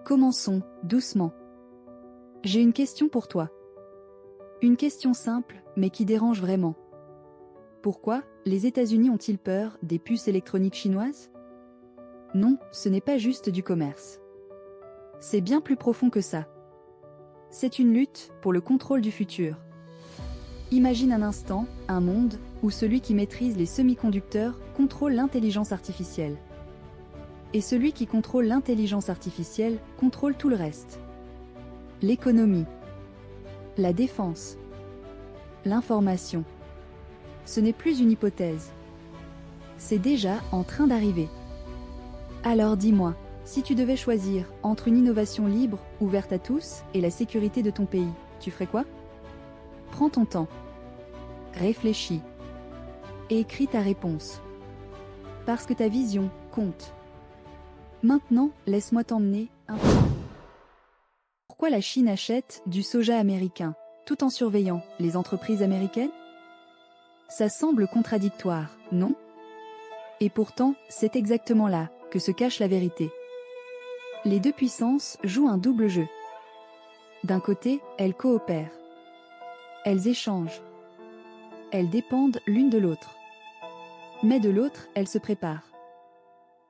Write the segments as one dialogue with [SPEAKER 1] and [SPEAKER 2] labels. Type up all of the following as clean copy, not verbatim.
[SPEAKER 1] Commençons, doucement. J'ai une question pour toi. Une question simple, mais qui dérange vraiment. Pourquoi les États-Unis ont-ils peur des puces électroniques chinoises? Non, ce n'est pas juste du commerce. C'est bien plus profond que ça. C'est une lutte pour le contrôle du futur. Imagine un instant, un monde où celui qui maîtrise les semi-conducteurs contrôle l'intelligence artificielle. Et celui qui contrôle l'intelligence artificielle contrôle tout le reste. L'économie, la défense, l'information. Ce n'est plus une hypothèse. C'est déjà en train d'arriver. Alors dis-moi, si tu devais choisir entre une innovation libre, ouverte à tous, et la sécurité de ton pays, tu ferais quoi? Prends ton temps. Réfléchis. Et écris ta réponse. Parce que ta vision compte. Maintenant, laisse-moi t'emmener un peu. Pourquoi la Chine achète du soja américain, tout en surveillant les entreprises américaines? Ça semble contradictoire, non? Et pourtant, c'est exactement là que se cache la vérité. Les deux puissances jouent un double jeu. D'un côté, elles coopèrent. Elles échangent. Elles dépendent l'une de l'autre. Mais de l'autre, elles se préparent.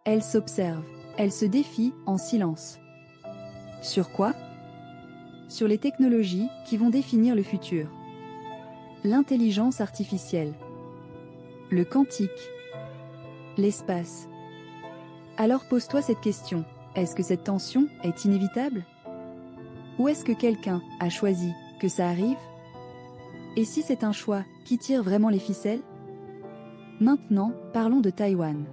[SPEAKER 1] Elles s'observent. Elles se défient en silence. Sur quoi? Sur les technologies qui vont définir le futur. L'intelligence artificielle. Le quantique. L'espace. Alors pose-toi cette question. Est-ce que cette tension est inévitable? Ou est-ce que quelqu'un a choisi que ça arrive? Et si c'est un choix qui tire vraiment les ficelles? Maintenant, parlons de Taïwan.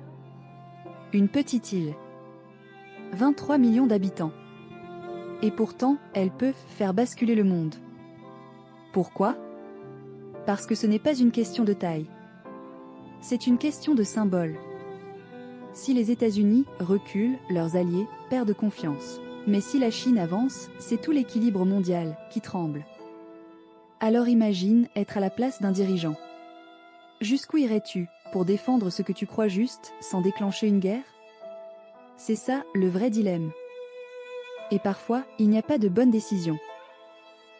[SPEAKER 1] Une petite île. 23 millions d'habitants. Et pourtant, elle peut faire basculer le monde. Pourquoi? Parce que ce n'est pas une question de taille. C'est une question de symbole. Si les États-Unis reculent, leurs alliés perdent confiance. Mais si la Chine avance, c'est tout l'équilibre mondial qui tremble. Alors imagine être à la place d'un dirigeant. Jusqu'où irais-tu pour défendre ce que tu crois juste sans déclencher une guerre? C'est ça le vrai dilemme. Et parfois, il n'y a pas de bonne décision.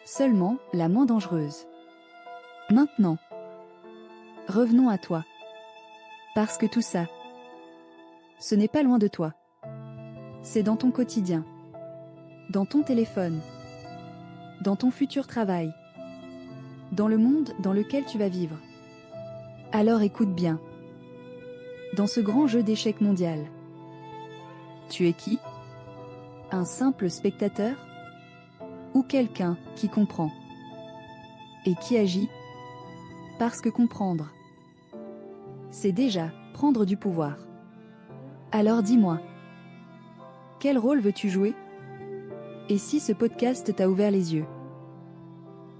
[SPEAKER 1] Seulement la moins dangereuse. Maintenant, revenons à toi. Parce que tout ça, ce n'est pas loin de toi. C'est dans ton quotidien. Dans ton téléphone. Dans ton futur travail. Dans le monde dans lequel tu vas vivre. Alors écoute bien. Dans ce grand jeu d'échecs mondial, tu es qui? Un simple spectateur? Ou quelqu'un qui comprend? Et qui agit? Parce que comprendre, c'est déjà prendre du pouvoir. Alors dis-moi, quel rôle veux-tu jouer? Et si ce podcast t'a ouvert les yeux?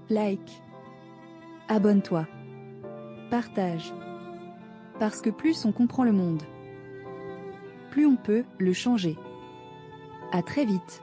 [SPEAKER 1] Like, abonne-toi, partage. Parce que plus on comprend le monde, plus on peut le changer. À très vite.